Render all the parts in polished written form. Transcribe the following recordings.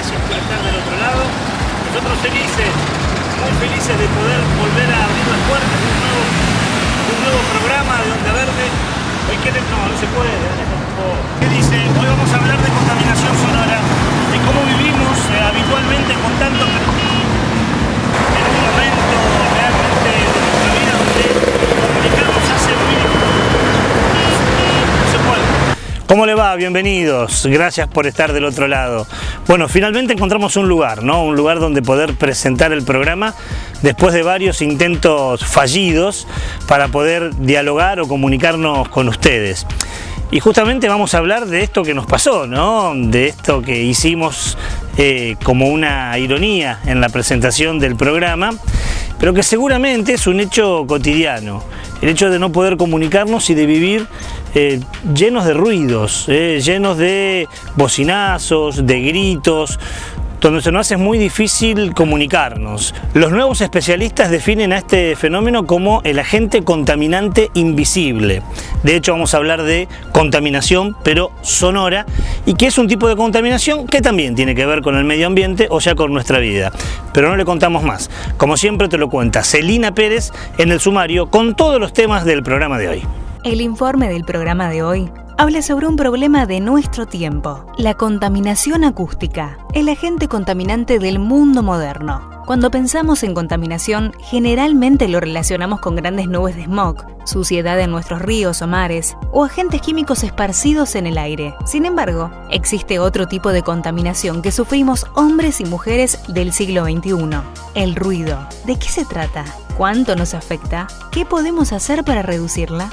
gracias por estar del otro lado. Nosotros felices, muy felices de poder volver a abrir las puertas de un nuevo programa de Onda Verde. Hoy no se puede. ¿Qué dice? Hoy vamos a hablar de contaminación sonora, de cómo vivimos habitualmente con tanto en un momento realmente de nuestra vida donde comunicarnos hace ruido. No se puede. ¿Cómo le va? Bienvenidos. Gracias por estar del otro lado. Bueno, finalmente encontramos un lugar, ¿no? Un lugar donde poder presentar el programa después de varios intentos fallidos para poder dialogar o comunicarnos con ustedes. Y justamente vamos a hablar de esto que nos pasó, ¿no? De esto que hicimos como una ironía en la presentación del programa, pero que seguramente es un hecho cotidiano. El hecho de no poder comunicarnos y de vivir llenos de ruidos, llenos de bocinazos, de gritos, donde se nos hace muy difícil comunicarnos. Los nuevos especialistas definen a este fenómeno como el agente contaminante invisible. De hecho, vamos a hablar de contaminación, pero sonora, y que es un tipo de contaminación que también tiene que ver con el medio ambiente o ya con nuestra vida. Pero no le contamos más. Como siempre te lo cuenta Celina Pérez en el sumario con todos los temas del programa de hoy. El informe del programa de hoy habla sobre un problema de nuestro tiempo, la contaminación acústica, el agente contaminante del mundo moderno. Cuando pensamos en contaminación, generalmente lo relacionamos con grandes nubes de smog, suciedad en nuestros ríos o mares, o agentes químicos esparcidos en el aire. Sin embargo, existe otro tipo de contaminación que sufrimos hombres y mujeres del siglo XXI, el ruido. ¿De qué se trata? ¿Cuánto nos afecta? ¿Qué podemos hacer para reducirla?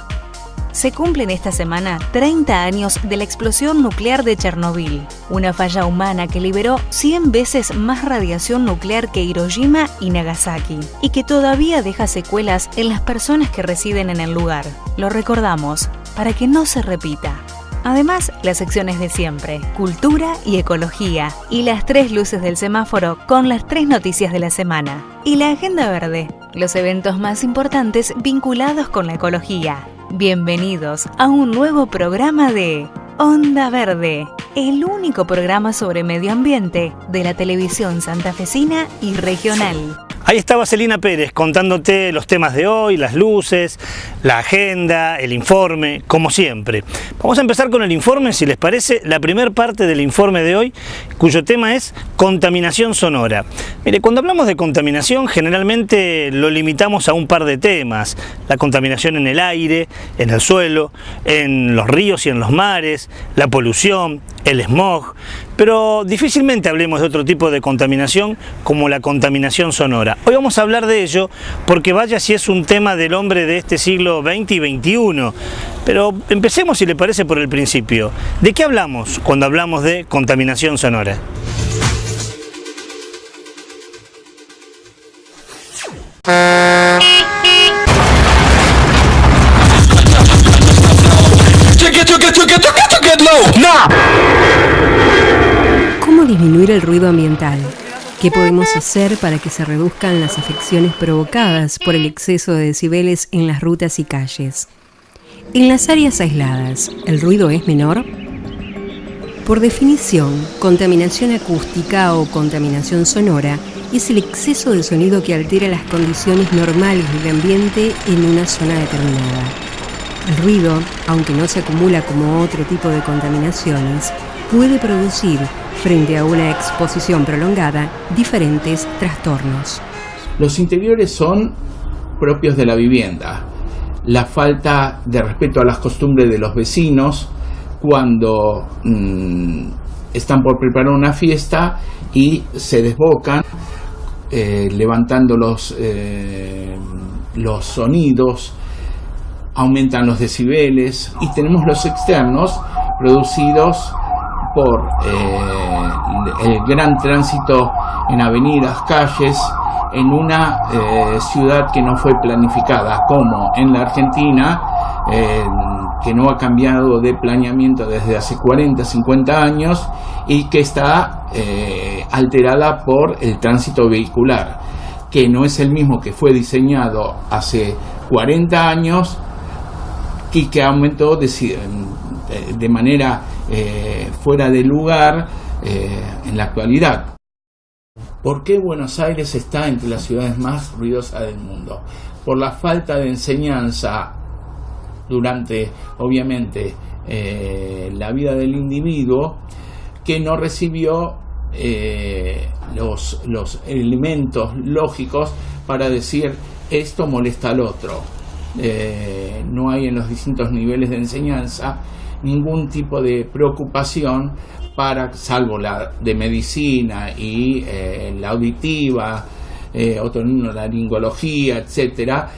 Se cumplen esta semana 30 años de la explosión nuclear de Chernobyl, una falla humana que liberó 100 veces más radiación nuclear que Hiroshima y Nagasaki, y que todavía deja secuelas en las personas que residen en el lugar. Lo recordamos para que no se repita. Además, las secciones de siempre, cultura y ecología, y las 3 luces del semáforo con las 3 noticias de la semana. Y la agenda verde, los eventos más importantes vinculados con la ecología. Bienvenidos a un nuevo programa de Onda Verde, el único programa sobre medio ambiente de la televisión santafesina y regional. Ahí estaba Celina Pérez contándote los temas de hoy, las luces, la agenda, el informe, como siempre. Vamos a empezar con el informe, si les parece, la primera parte del informe de hoy, cuyo tema es contaminación sonora. Mire, cuando hablamos de contaminación, generalmente lo limitamos a un par de temas. La contaminación en el aire, en el suelo, en los ríos y en los mares, la polución, el smog, pero difícilmente hablemos de otro tipo de contaminación como la contaminación sonora. Hoy vamos a hablar de ello porque vaya si es un tema del hombre de este siglo XX y XXI. Pero empecemos, si le parece, por el principio. ¿De qué hablamos cuando hablamos de contaminación sonora? ¿Cómo disminuir el ruido ambiental? ¿Qué podemos hacer para que se reduzcan las afecciones provocadas por el exceso de decibeles en las rutas y calles? En las áreas aisladas, ¿el ruido es menor? Por definición, contaminación acústica o contaminación sonora es el exceso de sonido que altera las condiciones normales del ambiente en una zona determinada. El ruido, aunque no se acumula como otro tipo de contaminaciones, puede producir, frente a una exposición prolongada, diferentes trastornos. Los interiores son propios de la vivienda. La falta de respeto a las costumbres de los vecinos cuando están por preparar una fiesta y se desbocan, levantando los sonidos, aumentan los decibeles, y tenemos los externos producidos por el gran tránsito en avenidas, calles, en una ciudad que no fue planificada, como en la Argentina, que no ha cambiado de planeamiento desde hace 40, 50 años y que está alterada por el tránsito vehicular, que no es el mismo que fue diseñado hace 40 años y que aumentó de manera fuera de lugar en la actualidad. ¿Por qué Buenos Aires está entre las ciudades más ruidosas del mundo? Por la falta de enseñanza durante, obviamente, la vida del individuo, que no recibió los elementos lógicos para decir esto molesta al otro. No hay en los distintos niveles de enseñanza ningún tipo de preocupación salvo la de medicina y la auditiva, otorrinolaringología, etcétera,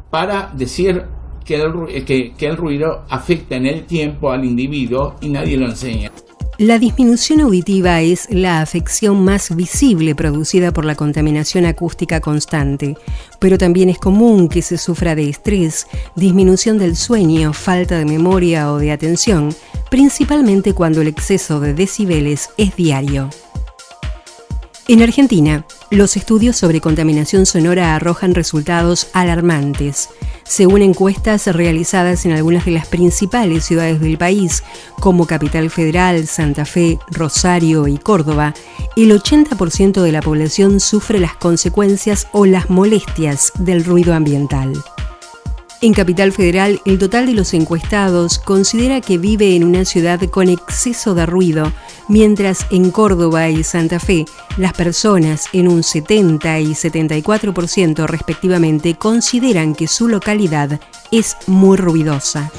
para decir que el ruido afecta en el tiempo al individuo y nadie lo enseña. La disminución auditiva es la afección más visible producida por la contaminación acústica constante, pero también es común que se sufra de estrés, disminución del sueño, falta de memoria o de atención, principalmente cuando el exceso de decibeles es diario. En Argentina, los estudios sobre contaminación sonora arrojan resultados alarmantes. Según encuestas realizadas en algunas de las principales ciudades del país, como Capital Federal, Santa Fe, Rosario y Córdoba, el 80% de la población sufre las consecuencias o las molestias del ruido ambiental. En Capital Federal, el total de los encuestados considera que vive en una ciudad con exceso de ruido, mientras en Córdoba y Santa Fe, las personas en un 70 y 74% respectivamente consideran que su localidad es muy ruidosa.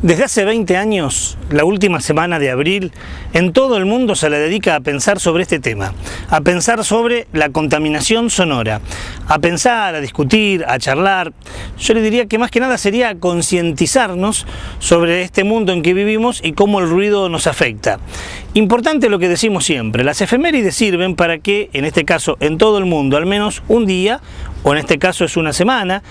Desde hace 20 años, la última semana de abril, en todo el mundo se le dedica a pensar sobre este tema, a pensar sobre la contaminación sonora, a pensar, a discutir, a charlar. Yo le diría que más que nada sería concientizarnos sobre este mundo en que vivimos y cómo el ruido nos afecta. Importante lo que decimos siempre, las efemérides sirven para que, en este caso, en todo el mundo, al menos un día, o en este caso es una semana,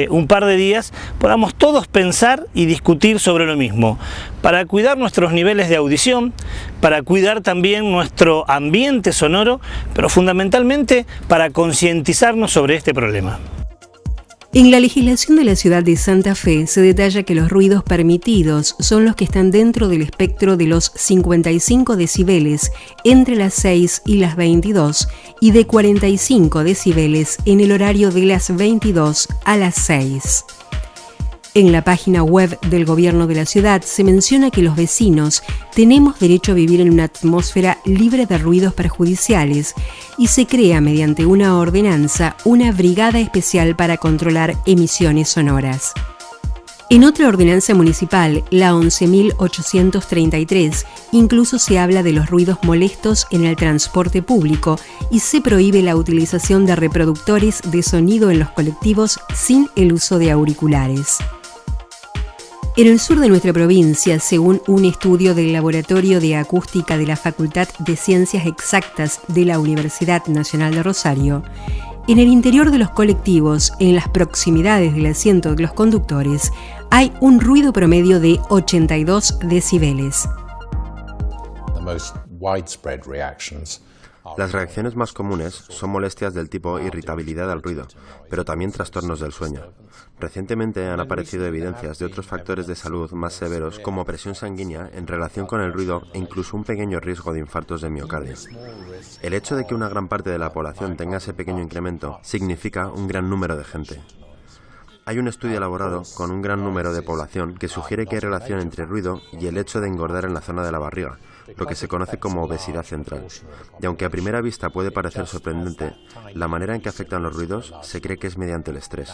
un par de días, podamos todos pensar y discutir sobre lo mismo, para cuidar nuestros niveles de audición, para cuidar también nuestro ambiente sonoro, pero fundamentalmente para concientizarnos sobre este problema. En la legislación de la ciudad de Santa Fe se detalla que los ruidos permitidos son los que están dentro del espectro de los 55 decibeles entre las 6 y las 22 y de 45 decibeles en el horario de las 22 a las 6. En la página web del gobierno de la ciudad se menciona que los vecinos tenemos derecho a vivir en una atmósfera libre de ruidos perjudiciales y se crea mediante una ordenanza una brigada especial para controlar emisiones sonoras. En otra ordenanza municipal, la 11.833, incluso se habla de los ruidos molestos en el transporte público y se prohíbe la utilización de reproductores de sonido en los colectivos sin el uso de auriculares. En el sur de nuestra provincia, según un estudio del Laboratorio de Acústica de la Facultad de Ciencias Exactas de la Universidad Nacional de Rosario, en el interior de los colectivos, en las proximidades del asiento de los conductores, hay un ruido promedio de 82 decibeles. Las reacciones más comunes son molestias del tipo irritabilidad al ruido, pero también trastornos del sueño. Recientemente han aparecido evidencias de otros factores de salud más severos como presión sanguínea en relación con el ruido e incluso un pequeño riesgo de infartos de miocardio. El hecho de que una gran parte de la población tenga ese pequeño incremento significa un gran número de gente. Hay un estudio elaborado con un gran número de población que sugiere que hay relación entre ruido y el hecho de engordar en la zona de la barriga, lo que se conoce como obesidad central. Y aunque a primera vista puede parecer sorprendente, la manera en que afectan los ruidos se cree que es mediante el estrés.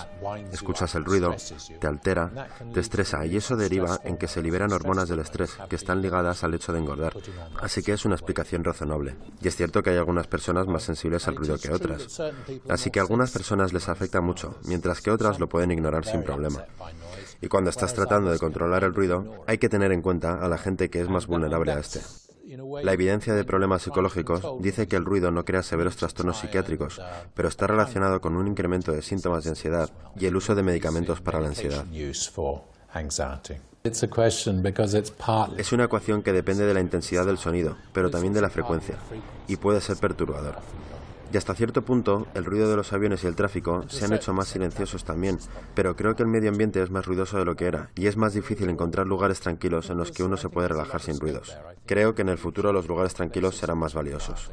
Escuchas el ruido, te altera, te estresa y eso deriva en que se liberan hormonas del estrés que están ligadas al hecho de engordar. Así que es una explicación razonable. Y es cierto que hay algunas personas más sensibles al ruido que otras. Así que a algunas personas les afecta mucho, mientras que otras lo pueden ignorar sin problema. Y cuando estás tratando de controlar el ruido, hay que tener en cuenta a la gente que es más vulnerable a este. La evidencia de problemas psicológicos dice que el ruido no crea severos trastornos psiquiátricos, pero está relacionado con un incremento de síntomas de ansiedad y el uso de medicamentos para la ansiedad. Es una ecuación que depende de la intensidad del sonido, pero también de la frecuencia, y puede ser perturbador. Y hasta cierto punto, el ruido de los aviones y el tráfico se han hecho más silenciosos también, pero creo que el medio ambiente es más ruidoso de lo que era, y es más difícil encontrar lugares tranquilos en los que uno se puede relajar sin ruidos. Creo que en el futuro los lugares tranquilos serán más valiosos.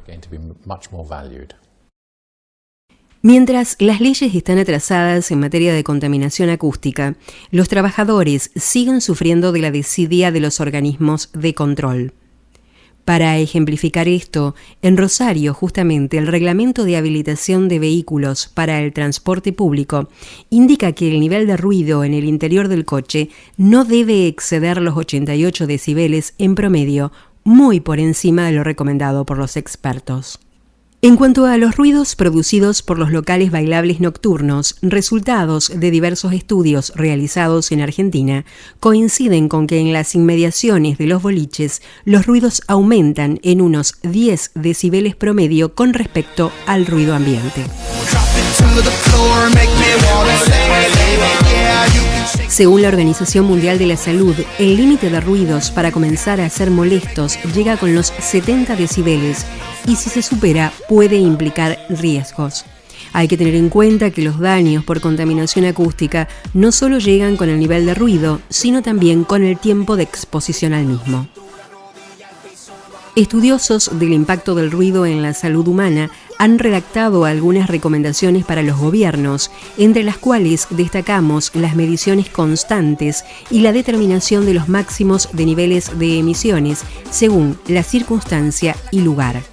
Mientras las leyes están atrasadas en materia de contaminación acústica, los trabajadores siguen sufriendo de la desidia de los organismos de control. Para ejemplificar esto, en Rosario, justamente, el Reglamento de Habilitación de Vehículos para el Transporte Público indica que el nivel de ruido en el interior del coche no debe exceder los 88 decibeles en promedio, muy por encima de lo recomendado por los expertos. En cuanto a los ruidos producidos por los locales bailables nocturnos, resultados de diversos estudios realizados en Argentina coinciden con que en las inmediaciones de los boliches los ruidos aumentan en unos 10 decibeles promedio con respecto al ruido ambiente. Según la Organización Mundial de la Salud, el límite de ruidos para comenzar a ser molestos llega con los 70 decibeles y si se supera puede implicar riesgos. Hay que tener en cuenta que los daños por contaminación acústica no solo llegan con el nivel de ruido, sino también con el tiempo de exposición al mismo. Estudiosos del impacto del ruido en la salud humana han redactado algunas recomendaciones para los gobiernos, entre las cuales destacamos las mediciones constantes y la determinación de los máximos de niveles de emisiones según la circunstancia y lugar.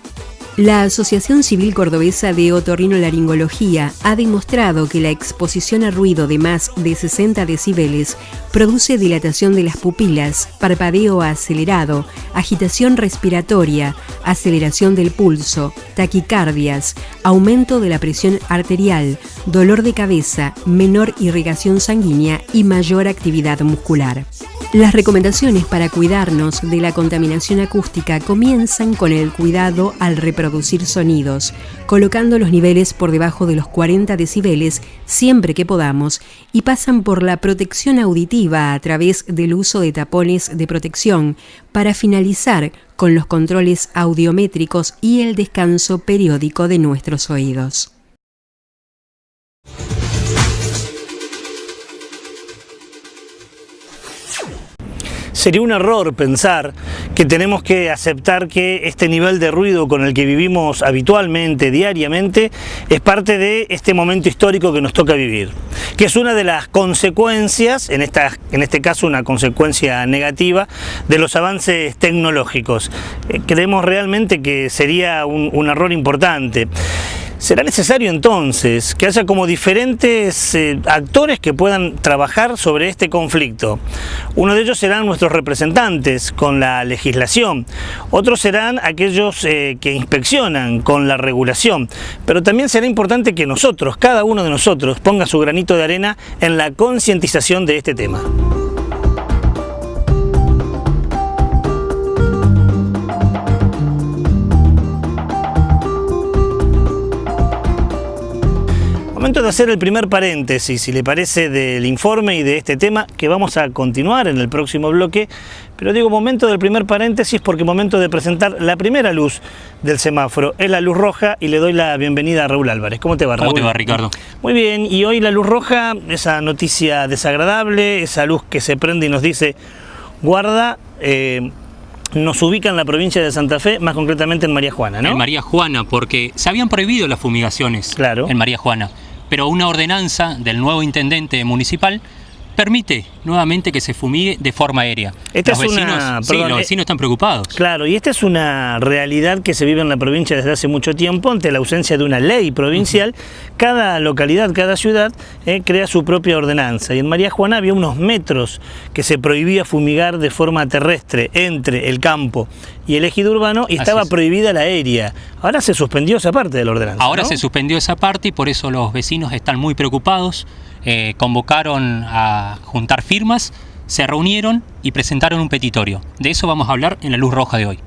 La Asociación Civil Cordobesa de Otorrinolaringología ha demostrado que la exposición a ruido de más de 60 decibeles produce dilatación de las pupilas, parpadeo acelerado, agitación respiratoria, aceleración del pulso, taquicardias, aumento de la presión arterial, dolor de cabeza, menor irrigación sanguínea y mayor actividad muscular. Las recomendaciones para cuidarnos de la contaminación acústica comienzan con el cuidado al reproducir sonidos, colocando los niveles por debajo de los 40 decibeles siempre que podamos y pasan por la protección auditiva a través del uso de tapones de protección para finalizar con los controles audiométricos y el descanso periódico de nuestros oídos. Sería un error pensar que tenemos que aceptar que este nivel de ruido con el que vivimos habitualmente, diariamente, es parte de este momento histórico que nos toca vivir, que es una de las consecuencias, en este caso una consecuencia negativa, de los avances tecnológicos. Creemos realmente que sería un error importante. Será necesario entonces que haya como diferentes actores que puedan trabajar sobre este conflicto. Uno de ellos serán nuestros representantes con la legislación, otros serán aquellos que inspeccionan con la regulación, pero también será importante que nosotros, cada uno de nosotros, ponga su granito de arena en la concientización de este tema. Momento de hacer el primer paréntesis, si le parece, del informe y de este tema que vamos a continuar en el próximo bloque, pero digo momento del primer paréntesis porque momento de presentar la primera luz del semáforo, es la luz roja y le doy la bienvenida a Raúl Álvarez. ¿Cómo te va, Raúl? ¿Cómo te va, Ricardo? Muy bien, y hoy la luz roja, esa noticia desagradable, esa luz que se prende y nos dice guarda, nos ubica en la provincia de Santa Fe, más concretamente en María Juana, ¿no? En María Juana, porque se habían prohibido las fumigaciones en María Juana, pero una ordenanza del nuevo intendente municipal permite nuevamente que se fumigue de forma aérea. Los vecinos están preocupados. Claro, y esta es una realidad que se vive en la provincia desde hace mucho tiempo, ante la ausencia de una ley provincial. Cada localidad, cada ciudad crea su propia ordenanza. Y en María Juana había unos metros que se prohibía fumigar de forma terrestre entre el campo y el ejido urbano y estaba prohibida la aérea. Ahora se suspendió esa parte de la ordenanza. Ahora se suspendió esa parte y por eso los vecinos están muy preocupados. Convocaron a juntar firmas, se reunieron y presentaron un petitorio. De eso vamos a hablar en la luz roja de hoy.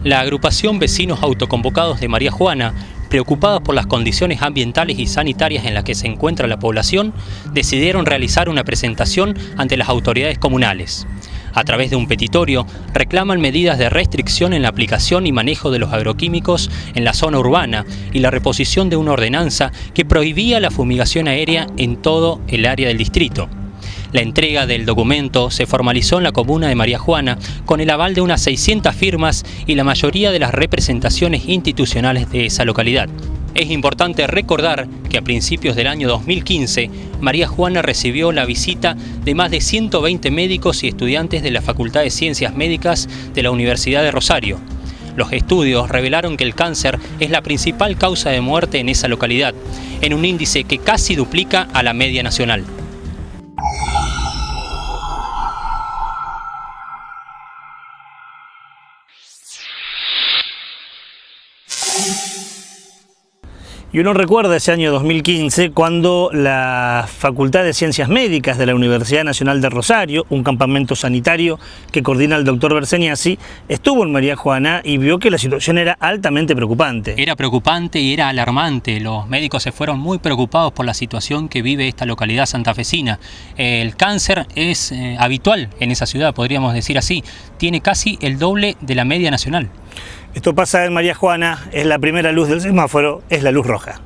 La agrupación Vecinos Autoconvocados de María Juana preocupados por las condiciones ambientales y sanitarias en las que se encuentra la población, decidieron realizar una presentación ante las autoridades comunales. A través de un petitorio, reclaman medidas de restricción en la aplicación y manejo de los agroquímicos en la zona urbana y la reposición de una ordenanza que prohibía la fumigación aérea en todo el área del distrito. La entrega del documento se formalizó en la comuna de María Juana con el aval de unas 600 firmas y la mayoría de las representaciones institucionales de esa localidad. Es importante recordar que a principios del año 2015, María Juana recibió la visita de más de 120 médicos y estudiantes de la Facultad de Ciencias Médicas de la Universidad de Rosario. Los estudios revelaron que el cáncer es la principal causa de muerte en esa localidad, en un índice que casi duplica a la media nacional. Y uno recuerda ese año 2015 cuando la Facultad de Ciencias Médicas de la Universidad Nacional de Rosario, un campamento sanitario que coordina el doctor Berseniasi, estuvo en María Juana y vio que la situación era altamente preocupante. Era preocupante y era alarmante. Los médicos se fueron muy preocupados por la situación que vive esta localidad santafesina. El cáncer es habitual en esa ciudad, podríamos decir así. Tiene casi el doble de la media nacional. Esto pasa en María Juana, es la primera luz del semáforo, es la luz roja.